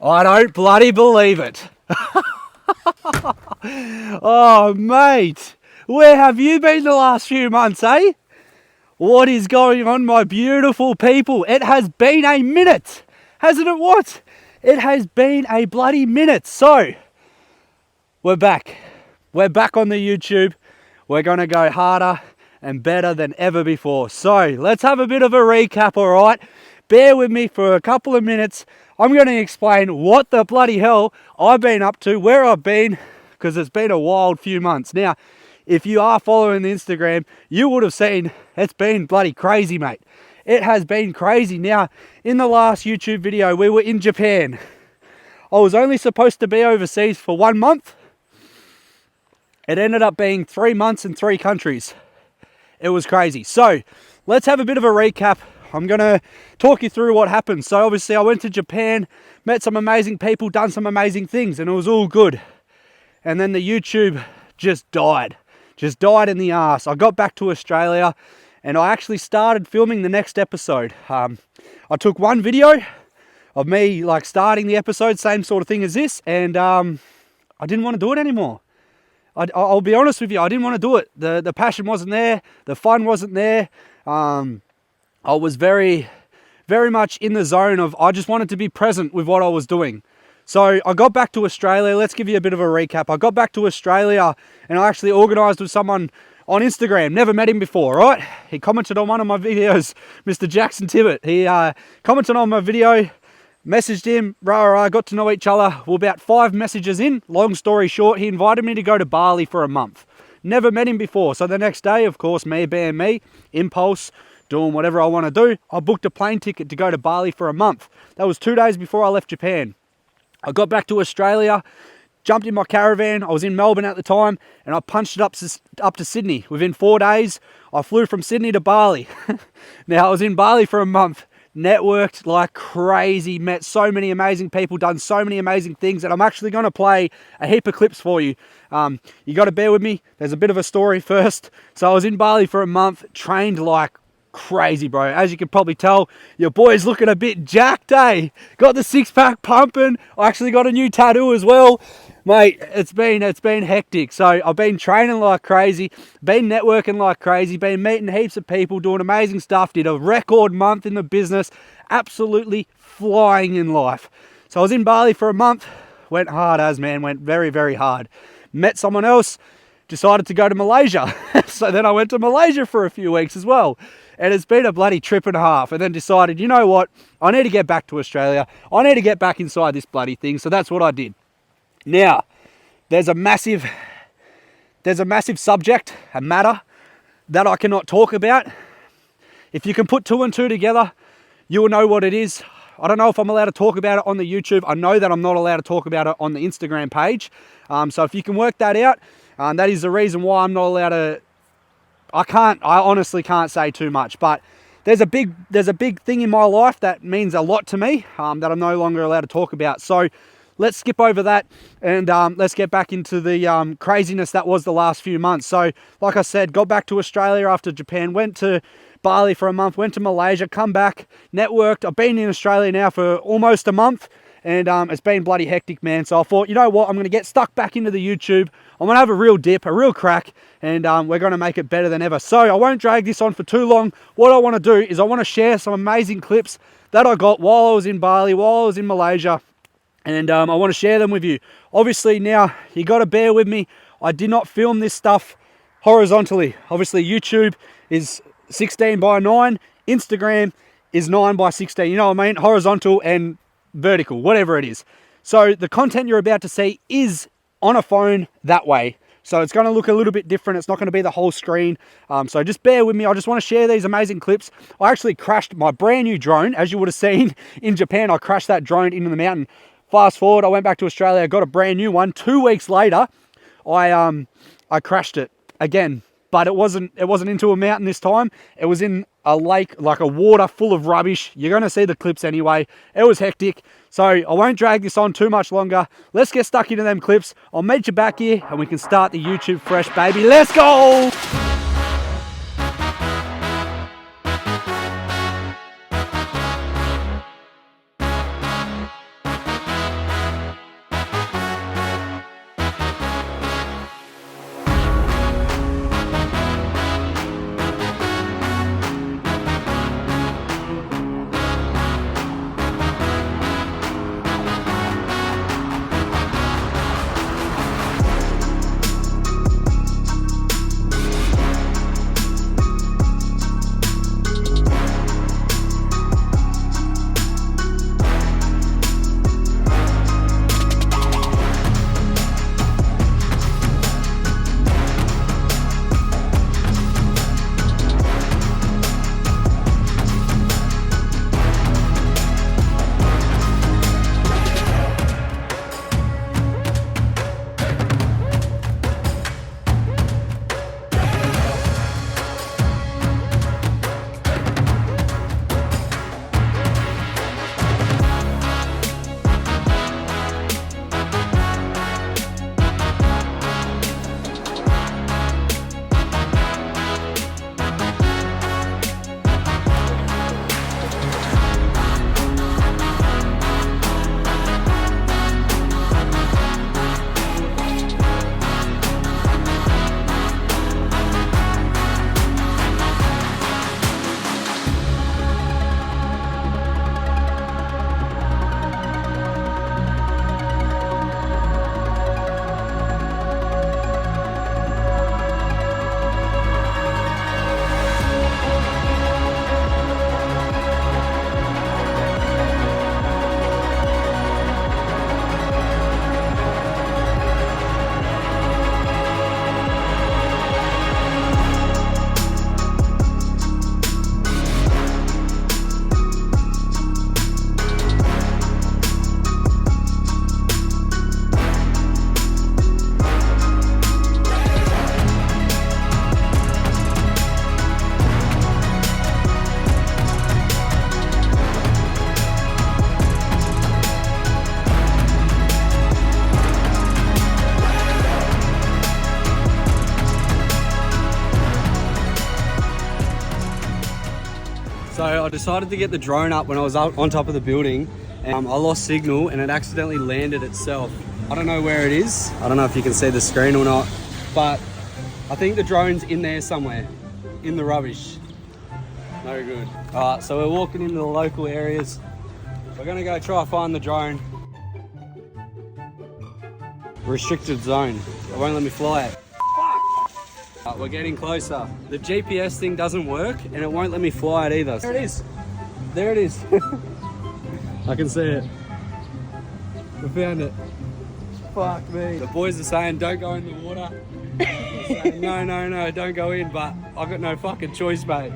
I don't bloody believe it. Oh, mate. Where have you been the last few months, eh? What is going on, my beautiful people? It has been a minute. Hasn't it what? It has been a bloody minute. So, we're back. We're back on the YouTube. We're going to go harder and better than ever before. So, let's have a bit of a recap, all right? Bear with me for a couple of minutes. I'm going to explain what the bloody hell I've been up to, where I've been, because it's been a wild few months. Now, if you are following the Instagram, you would have seen it's been bloody crazy, mate. It has been crazy. Now, in the last YouTube video, we were in Japan. I was only supposed to be overseas for 1 month. It ended up being 3 months in 3 countries. It was crazy. So, let's have a bit of a recap. I'm going to talk you through what happened. So, obviously, I went to Japan, met some amazing people, done some amazing things, and it was all good. And then the YouTube just died. Just died in the arse. I got back to Australia, and I actually started filming the next episode. I took one video of me like starting the episode, same sort of thing as this, and I didn't want to do it anymore. I'll be honest with you, I didn't want to do it. The passion wasn't there, the fun wasn't there. I was very, very much in the zone of I just wanted to be present with what I was doing. So I got back to Australia. Let's give you a bit of a recap. I got back to Australia and I actually organised with someone on Instagram. Never met him before, right? He commented on one of my videos, Mr. Jackson Tibbet. He commented on my video, messaged him, got to know each other. We're about 5 messages in. Long story short, he invited me to go to Bali for a month. Never met him before. So the next day, of course, me being me, impulse, doing whatever I want to do, I booked a plane ticket to go to Bali for a month. That was 2 days before I left Japan. I got back to Australia, jumped in my caravan. I was in Melbourne at the time, and I punched it up to Sydney. Within 4 days, I flew from Sydney to Bali. Now, I was in Bali for a month, networked like crazy, met so many amazing people, done so many amazing things, and I'm actually going to play a heap of clips for you. You got to bear with me. There's a bit of a story first. So I was in Bali for a month, trained like crazy, bro. As you can probably tell, your boy's looking a bit jacked, eh? Got the 6-pack pumping. I actually got a new tattoo as well. Mate, it's been hectic. So I've been training like crazy, been networking like crazy, been meeting heaps of people, doing amazing stuff, did a record month in the business, absolutely flying in life. So I was in Bali for a month, went hard as, man, went very, very hard. Met someone else, decided to go to Malaysia. So then I went to Malaysia for a few weeks as well. And it's been a bloody trip and a half. And then decided, you know what? I need to get back to Australia. I need to get back inside this bloody thing. So that's what I did. Now, there's a massive subject, a matter that I cannot talk about. If you can put 2 and 2 together, you will know what it is. I don't know if I'm allowed to talk about it on the YouTube. I know that I'm not allowed to talk about it on the Instagram page. So if you can work that out, that is the reason why I'm not allowed to. I honestly can't say too much, but there's a big thing in my life that means a lot to me, that I'm no longer allowed to talk about. So let's skip over that and let's get back into the craziness that was the last few months. So like I said, got back to Australia after Japan, went to Bali for a month, went to Malaysia, come back, networked. I've been in Australia now for almost a month. And it's been bloody hectic, man. So I thought, you know what? I'm going to get stuck back into the YouTube. I'm going to have a real dip, a real crack, and we're going to make it better than ever. So I won't drag this on for too long. What I want to do is I want to share some amazing clips that I got while I was in Bali, while I was in Malaysia, and I want to share them with you. Obviously, now, you got to bear with me. I did not film this stuff horizontally. Obviously, YouTube is 16 by 9. Instagram is 9 by 16. You know what I mean? Horizontal and vertical, whatever it is. So the content you're about to see is on a phone that way. So it's going to look a little bit different. It's not going to be the whole screen. So just bear with me. I just want to share these amazing clips. I actually crashed my brand new drone, as you would have seen in Japan. I crashed that drone into the mountain. Fast forward, I went back to Australia, got a brand new one. 2 weeks later, I crashed it again. But it wasn't into a mountain this time. It was in a lake, like a water full of rubbish. You're going to see the clips anyway. It was hectic. So I won't drag this on too much longer. Let's get stuck into them clips. I'll meet you back here and we can start the YouTube fresh, baby. Let's go! I decided to get the drone up when I was up on top of the building, and I lost signal and it accidentally landed itself. I don't know where it is. I don't know if you can see the screen or not, but I think the drone's in there somewhere, in the rubbish. No good. All right, so we're walking into the local areas. We're gonna go try to find the drone. Restricted zone. It won't let me fly it. We're getting closer. The GPS thing doesn't work and it won't let me fly it either. There it is. There it is. I can see it. We found it. Fuck me. The boys are saying don't go in the water. Saying, no, don't go in, but I've got no fucking choice, mate.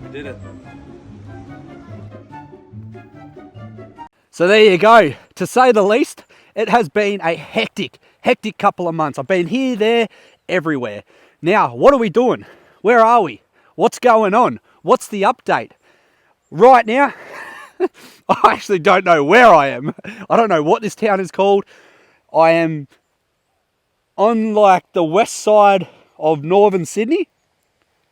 We did it. So there you go. To say the least, it has been a hectic couple of months. I've been here, there, everywhere. Now, what are we doing? Where are we? What's going on? What's the update? Right now, I actually don't know where I am. I don't know what this town is called. I am on like the west side of northern Sydney,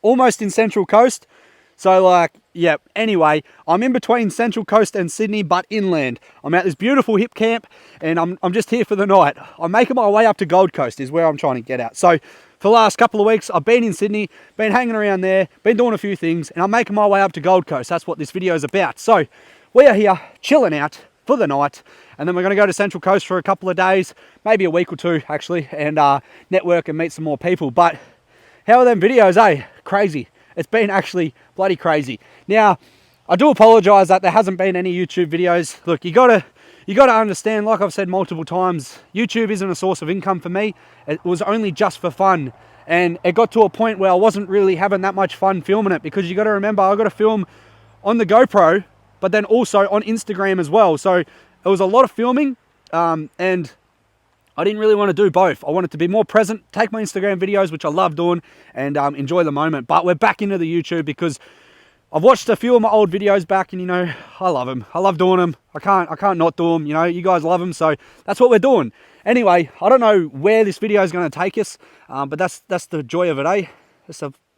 almost in Central Coast. So like, yeah, anyway, I'm in between Central Coast and Sydney, but inland. I'm at this beautiful hip camp and I'm just here for the night. I'm making my way up to Gold Coast is where I'm trying to get at. So for the last couple of weeks, I've been in Sydney, been hanging around there, been doing a few things, and I'm making my way up to Gold Coast. That's what this video is about. So we are here chilling out for the night, and then we're going to go to Central Coast for a couple of days, maybe a week or two actually, and network and meet some more people. But how are them videos, eh? Crazy. It's been actually bloody crazy. Now, I do apologise that there hasn't been any YouTube videos. Look, you gotta understand, like I've said multiple times, YouTube isn't a source of income for me. It was only just for fun. And it got to a point where I wasn't really having that much fun filming it, because you got to remember, I got to film on the GoPro, but then also on Instagram as well. So it was a lot of filming, and I didn't really want to do both. I wanted to be more present, take my Instagram videos, which I love doing, and enjoy the moment. But we're back into the YouTube because I've watched a few of my old videos back, and you know, I love them. I love doing them. I can't not do them. You know, you guys love them, so that's what we're doing. Anyway, I don't know where this video is going to take us, but that's the joy of it, eh?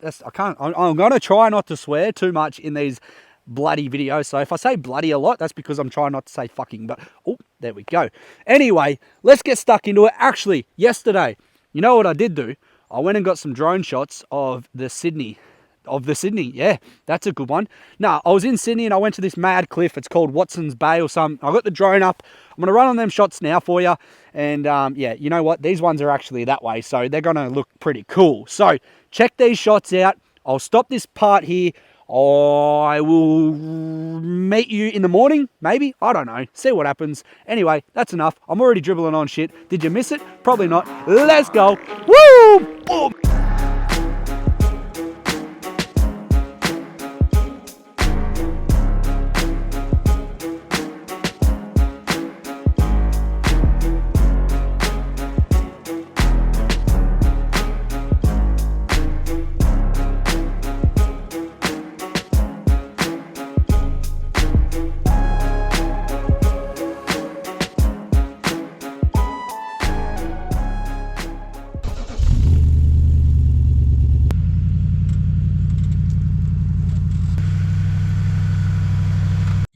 I'm going to try not to swear too much in these bloody videos. So if I say bloody a lot, that's because I'm trying not to say fucking, but oh, there we go. Anyway, let's get stuck into it. Actually, yesterday, you know what I did do? I went and got some drone shots of the Sydney. Yeah, that's a good one. No, I was in Sydney and I went to this mad cliff. It's called Watson's Bay or something. I got the drone up. I'm going to run on them shots now for you. And yeah, you know what? These ones are actually that way, so they're going to look pretty cool. So check these shots out. I'll stop this part here. I will meet you in the morning, maybe. I don't know. See what happens. Anyway, that's enough. I'm already dribbling on shit. Did you miss it? Probably not. Let's go. Woo! Boom!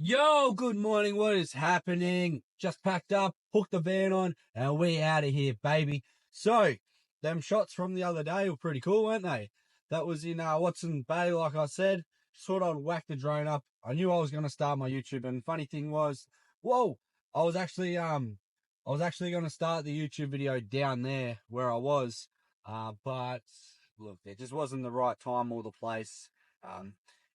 Yo, good morning. What is happening? Just packed up, hooked the van on, and we out of here, baby. So, them shots from the other day were pretty cool, weren't they? That was in Watson Bay, like I said. Just thought I'd whack the drone up. I knew I was going to start my YouTube, and funny thing was, whoa, I was actually going to start the YouTube video down there where I was, but look, it just wasn't the right time or the place.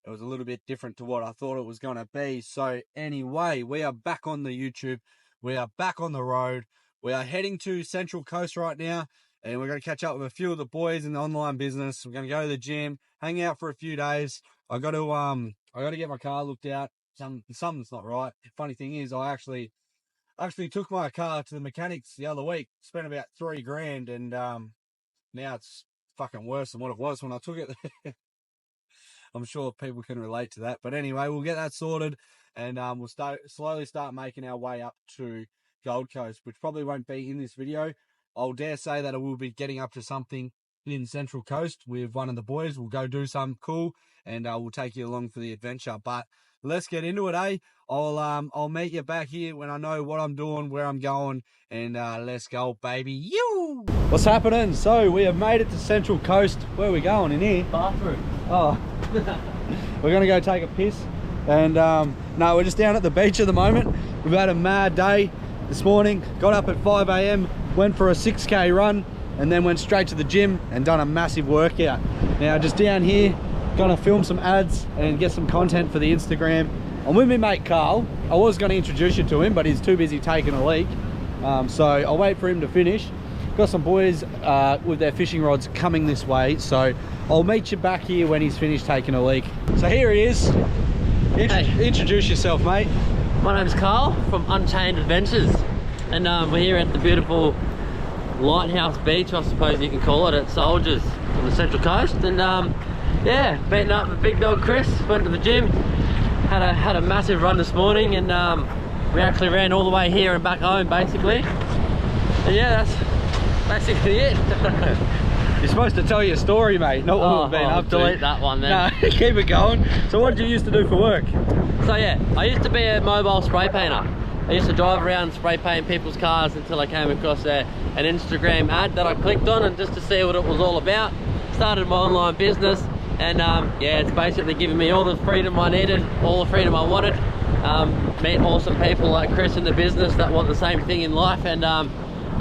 It was a little bit different to what I thought it was going to be. So anyway, we are back on the YouTube. We are back on the road. We are heading to Central Coast right now, and we're going to catch up with a few of the boys in the online business. We're going to go to the gym, hang out for a few days. I got to get my car looked at. Something's not right. Funny thing is, I actually took my car to the mechanics the other week. Spent about $3,000, and now it's fucking worse than what it was when I took it. I'm sure people can relate to that. But anyway, we'll get that sorted, and we'll slowly start making our way up to Gold Coast, which probably won't be in this video. I'll dare say that I will be getting up to something in Central Coast with one of the boys. We'll go do something cool, and we'll take you along for the adventure. But let's get into it, eh? I'll meet you back here when I know what I'm doing, where I'm going, and let's go, baby. You. What's happening? So we have made it to Central Coast. Where are we going? In here? Bathroom. Oh, we're gonna go take a piss, and no, we're just down at the beach at the moment. We've had a mad day this morning. Got up at 5 AM, went for a 6K run, and then went straight to the gym and done a massive workout. Now just down here, gonna film some ads and get some content for the Instagram. I'm with my mate Carl. I was gonna introduce you to him, but he's too busy taking a leak. So I'll wait for him to finish. Got some boys with their fishing rods coming this way, so I'll meet you back here when he's finished taking a leak. So here he is. Hey. Introduce yourself, mate. My name's Carl from Unchained Adventures, and we're here at the beautiful Lighthouse Beach, I suppose you can call it, at Soldiers on the Central Coast. And yeah, meeting up with big dog Chris, went to the gym, had a massive run this morning, and we actually ran all the way here and back home basically. And yeah, that's basically it. You're supposed to tell your story, mate, not what we've been up to. Delete that one then. No, keep it going. So what did you used to do for work? So yeah, I used to be a mobile spray painter. I used to drive around spray paint people's cars until I came across an Instagram ad that I clicked on, and just to see what it was all about. Started my online business, and yeah, it's basically given me all the freedom I needed, all the freedom I wanted. Meet awesome people like Chris in the business that want the same thing in life, and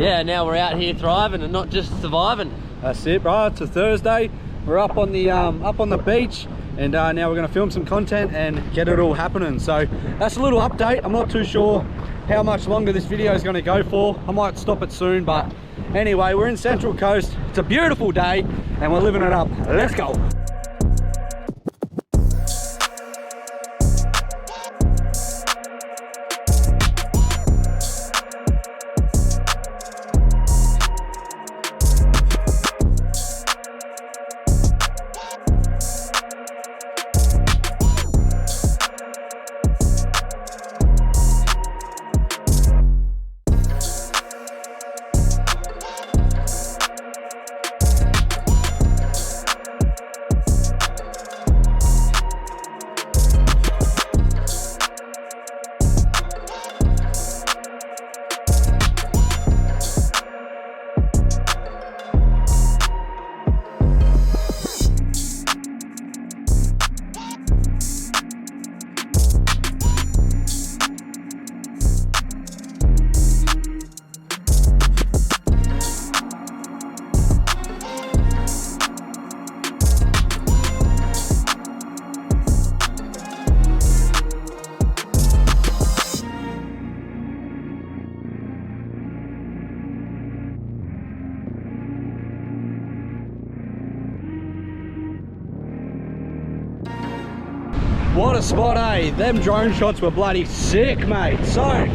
yeah, now we're out here thriving and not just surviving. That's it, bro. It's a Thursday. We're up on the beach, and now we're going to film some content and get it all happening. So that's a little update. I'm not too sure how much longer this video is going to go for. I might stop it soon, but anyway, we're in Central Coast. It's a beautiful day and we're living it up. Let's go. What a spot, eh? Them drone shots were bloody sick, mate. So,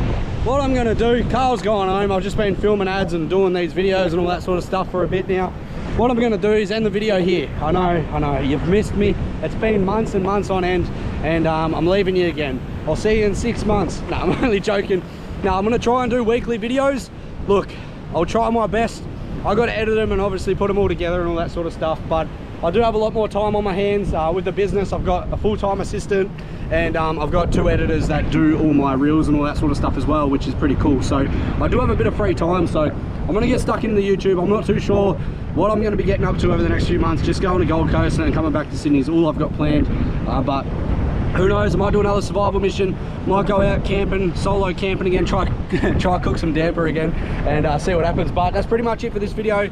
what I'm gonna do, Carl's gone home. I've just been filming ads and doing these videos and all that sort of stuff for a bit now. What I'm gonna do is end the video here. I know, you've missed me. It's been months and months on end, and I'm leaving you again. I'll see you in 6 months. No, I'm only joking. No, I'm gonna try and do weekly videos. Look, I'll try my best. I gotta edit them and obviously put them all together and all that sort of stuff, but I do have a lot more time on my hands with the business. I've got a full-time assistant, and I've got 2 editors that do all my reels and all that sort of stuff as well, which is pretty cool. So I do have a bit of free time, so I'm gonna get stuck into YouTube. I'm not too sure what I'm gonna be getting up to over the next few months. Just going to Gold Coast and then coming back to Sydney is all I've got planned, but who knows, I might do another survival mission, might go out camping, solo camping again, try cook some damper again, and see what happens. But that's pretty much it for this video.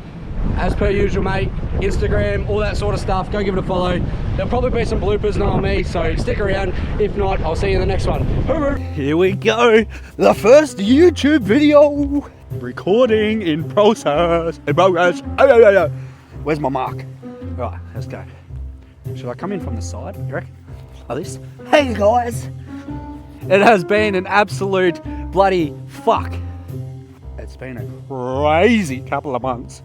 As per usual, mate, Instagram, all that sort of stuff, go give it a follow. There'll probably be some bloopers on me, so stick around. If not, I'll see you in the next one. Here we go, the first YouTube video. Recording in process. Where's my mark? Right, let's go. Should I come in from the side, you reckon? Like this? Hey guys! It has been an absolute bloody fuck. It's been a crazy couple of months.